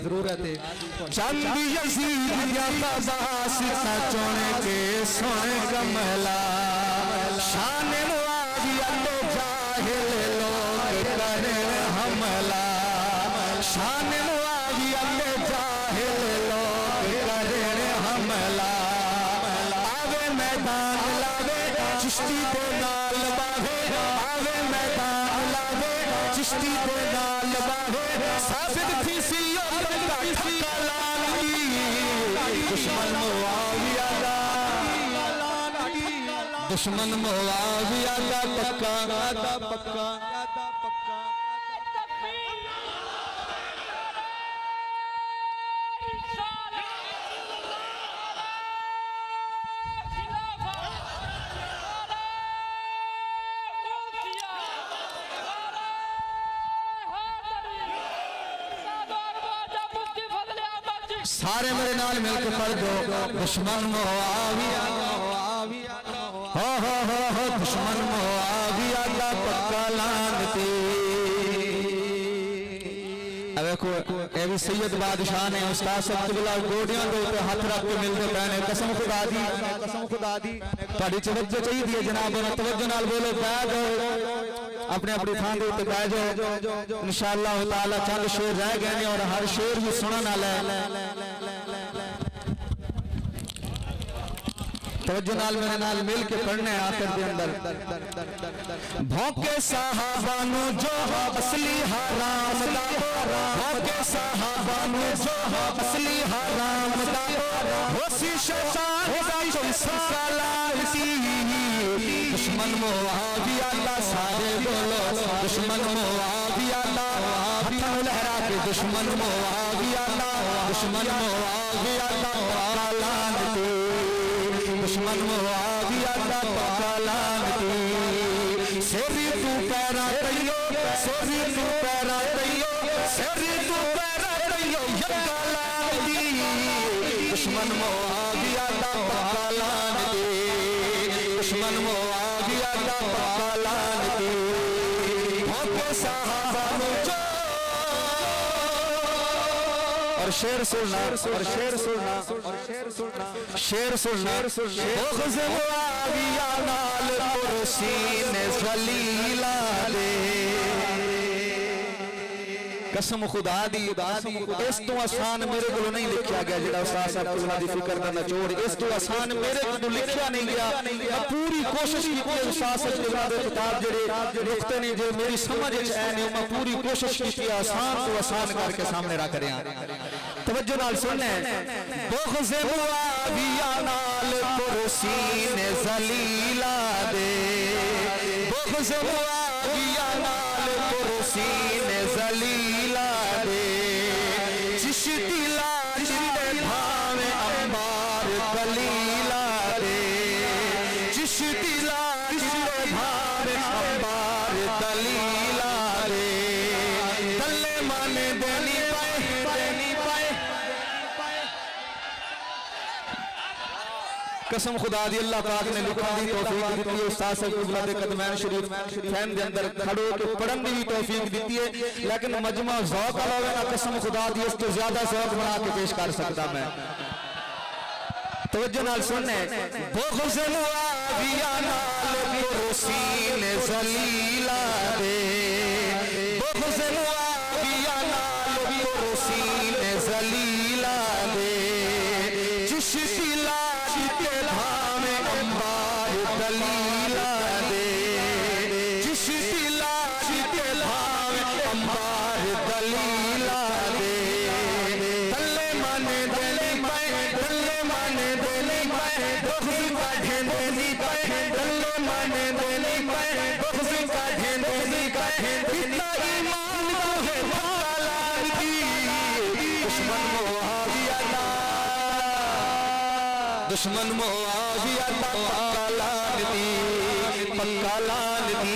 जरूरत है। चंद यजीद या क़ज़ा चुन के सुन कमला शान मुआविया तो जाहिल लोग करें हमला शान मुआविया तो जाहिल लोग करें हमला आवे मैदान लावे चिश्ती को नाल बावे आवे मैदान लावे चिश्ती को नाल बावे साबित थी सियो ठक्का लानी दुश्मन मुआविया दा दुश्मन मुआविया दा पक्का पक्का सारे मेरे नाल मिलकर पढ़ दो दुश्मन मुआविया हो दुश्मन मुआविया दा पक्का लानती। देखो ये भी सैयद बादशाह ने उस्ताद सब्तुल्लाह गोडियां दे ऊपर हाथ रख के मिलते पैने कसम खुदा दी ਤੁਹਾਡੀ तवज्जो चाहिए है जनाब और तवज्जो नाल बोलो बैठ जाओ अपने अपने थान दे ऊपर बैठ जाओ इंशाअल्लाह ताला चंद शेर रह गए और हर शेर भी सुनने वाला है। तवज्जो नाल मेरे नाल मिल के पढ़ने आखिर के अंदर भौंके साहबानु जो असली हराम दा भौंके साहबानु जो असली हराम दा होसी शैतान दा सलासी दुश्मन मुआविया दा सारे बोलो दुश्मन मुआविया दा हाथ लहरा के दुश्मन मुआविया दा दुश्मन मुआविया दा लानती दुश्मन मुआविया दा पक्का लानती। सेरी तू पैरा तैयो सेरी तू पैरा तैयो सेरी तू पैरा तैयो यक्का लानती दुश्मन मुआविया दा पक्का लानती दुश्मन मुआविया दा पक्का लानती। भौंके साहबानु जो और शेर सुनना और शेर सुनना और शेर सुनना शेर सुनना बुग़्ज़ मुआविया नाल कुर्सीन ज़लीला दे कसम खुदा दी इस तो आसान मेरे को नहीं लिखा गया जेड़ा उस्ताद साहब की फिक्र का निचोड़ इस तो आसान मेरे को लिखा नहीं गया। मैं पूरी कोशिश की उस्ताद साहब के किताब जेड़े लिखते ने जो मेरी समझ च है नहीं मैं पूरी कोशिश की आसान तो आसान करके सामने रख रहा। तवज्जो नाल सुनना बुग़्ज़ मुआविया नाल कुर्सीन ज़लीला दे बुग़्ज़ मुआविया नाल कुर्सीन ज़लीला दे चिश्ती लाश दे भावे अंबार कलीला दे चिश्ती लाश दे भावे अंबार कलीला दे तल्ले माने देनी पाए कसम खुदा दी अल्लाह पाक ने लिखने दी तौफीक दी है। उस्ताद साहब के कदमैन शरीफ फैन दे अंदर खड़ो के पढ़न दी भी तौफीक दी है लेकिन मजमा ज़ौक़ वाला होवे ना कसम खुदा दी इस तो ज्यादा ज़ौक़ बना के पेश कर सकता मैं। तवज्जो नाल सुनने बुग़्ज़ मुआविया नाल कुर्सीन ज़लीला दे बुग़्ज़ मुआविया नाल कुर्सीन ज़लीला दे चिश्ती लाश के भावे अंबार कलीला दे चिश्ती लाश के भावे अंबार कलीला दे तल्ले माने देनी पाए तल्ले माने देनी पाए बुग़्ज़ का ढेंदेनी पाए तल्ले माने देनी पाए बुग़्ज़ का ढेंदेनी पाए इतना ईमान को है पक्का लानती दुश्मन मुआविया दा दुश्मन मुआविया दा पक्का लानती पक्का लानती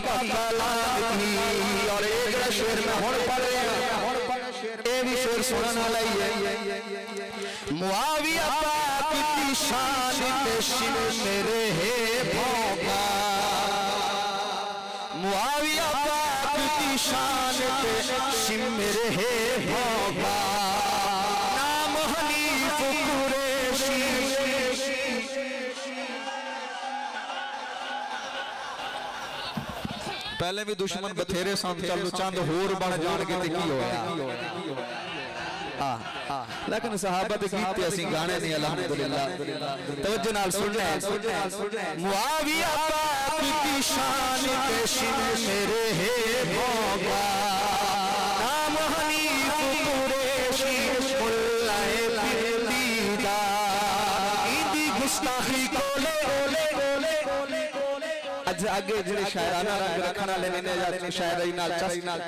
पक्का लानती। और एक शेर में हुण पढ़ रहा ये भी शेर सुनने वाला ही है। मुआविया पाक की शान पे शिन मेरे है भौंका मुआविया पाक की शान पे शिमर है भौगा नाम हनीफ कुरैशी। पहले भी दुश्मन बथेरे सन चलो चंद होर बन जाणगे ते की होया लेकिन सहाबा दे गीत असीं गाने नहीं अल्हम्दुलिल्लाह। तवज्जो नाल सुनना है मुआविया पाक की शान पे शिमर है भौगा नाम हनीफ कुरैशी मुल्लाए बिंदीदा इंदी गुस्ताखी कोले आगे जेडे शायराना रंग रखण वाले ने शायरी नाल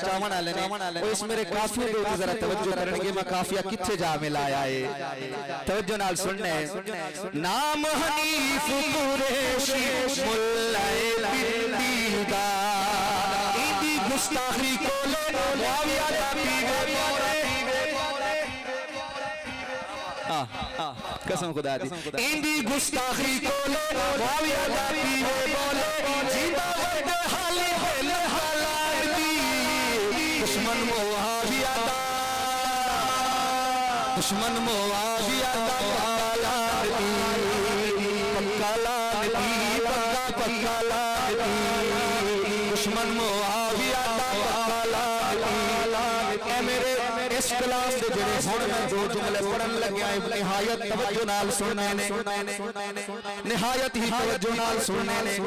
चावण वाले ने ओ इस मेरे काफिये दे ऊते जरा तवज्जो करनगे मैं काफिया किथे जा मिलाया है। तवज्जो नाल सुनना है नाम हनीफ कुरैशी मुल्लाए बिंदीदा इंदी गुस्ताखी कोले मुआविया दा पीवे कसम खुदा दी इंदी गुस्ताखी कोले मुआविया दा पीवे बोले जिंदा वक्त हाले हेले हालात दी दुश्मन मुआविया दा पक्का लाल दी पक्का लाल दी दुश्मन मुआविया दा पक्का लाल दी। मेरे इस कलाम दे जेड़े हुण मैं जो जुमले पढ़न लग्या निहायत तवज्जो नाल सुनने ने निहायत ही तवज्जो नाल सुनने ने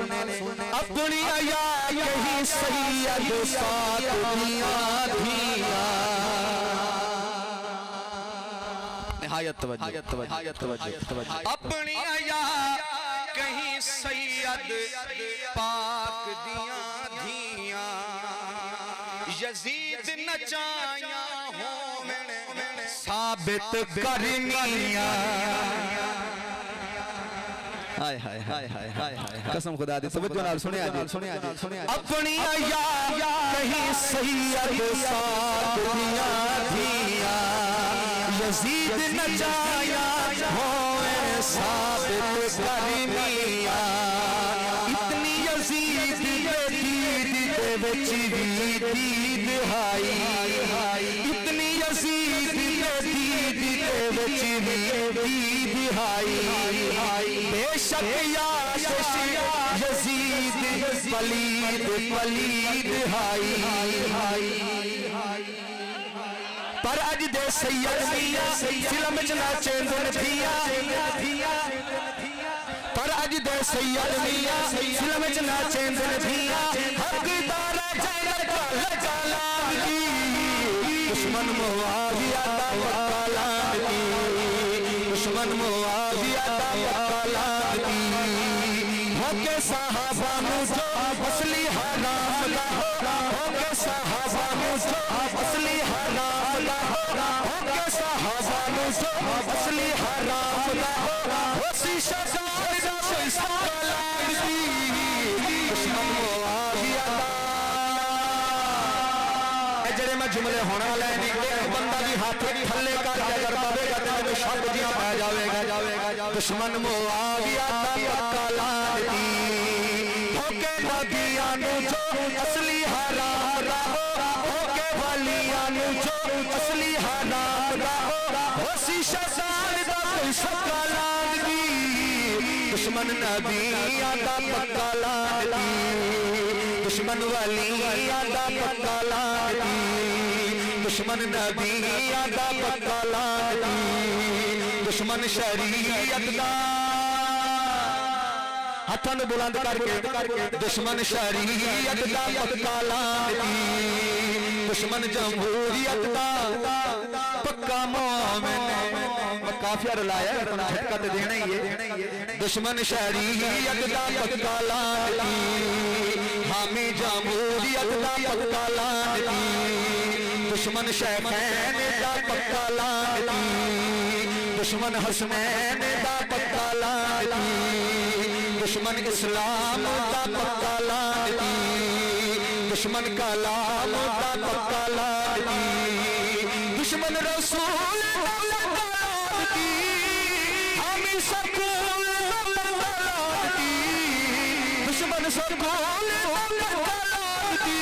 अपनी आया यही सैयद साथ दियां धियां निहायत तवज्जो अपनी आया कहीं सैयद पाक दियां धियां यजीद नचाया हो साबित करनिया हाय हाय हाय हाय हाय कसम खुदा दी तवज्जो नाल सुने अपनी आया कहीं सैयद साथ दियां धियां यजीद नचाया हो साबित करनिया इतनी यजीद दे विच भी दीद हाई इतनी यजीद दे विच भी दीद हाई बेशक याशिश यजीद पलीद हाई पर अज दे सैयद मियां फिल्म च नाचेंदे थिया पर अज दे सैयद मियां फिल्म च नाचेंदे थिया हकदार जैनत लजाला दी दुश्मन मुआविया दा पक्का लाल दी दुश्मन मुआविया दा पक्का लाल दी होके सहाबा नु जो असली हराम दा होके सहाबा नु जो असली हराम दा होके सहाबा नु जो असली हराम दा होसी शजान दा कोई सवाल दी दुश्मन मुआविया दा जेड़े मैं जुमले होने वाले नहीं बंदा भी हाथ थल्ले कर अगर पावेगा तो मैं शब्द जिया पै जावेगा दुश्मन मुआविया दा पक्का लाल दी होके नबियां नु जो असली हराम दा होके वलियां नु जो असली हराम दा होसी शजान दा कोई सका लाल दी दुश्मन नबियां दा पक्का लाल दी दुश्मन वलियां दा पक्का लाल दी दुश्मन नबियां दा पक्का लाल दी दुश्मन शरीयत दा हाथों ने बुलंद करके दुश्मन शरीयत दा पक्का लाल दी दुश्मन जमहूरियत दा पक्का मोमिन काफिया रुलाया झटका तो देना ही है दुश्मन शरीयत दा पक्का लाल दी हामी जमहूरियत दा पक्का लाल दी दुश्मन शैखैन दा पक्का लाल दी दुश्मन हसनैन दा पक्का लाल दी दुश्मन इस्लाम दा पक्का लाल दी दुश्मन कलाम दा पक्का लाल दी दुश्मन रसूल दा पक्का लाल दी हामी सकूल दा पक्का लाल दी दुश्मन सकूल दा पक्का लाल दी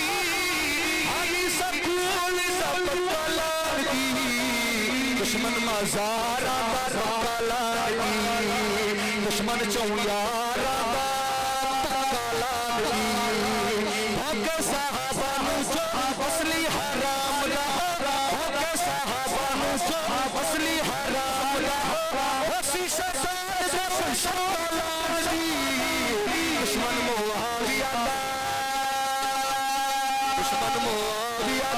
दुश्मन मज़ारा काला दुश्मन चौयारा काला होके साहबा नु जो असली हराम रहा होके साहबा नु जो असली हराम रहा होसी शैतान जैसे शैतान दी दुश्मन मुआविया दुश्मन मुआविया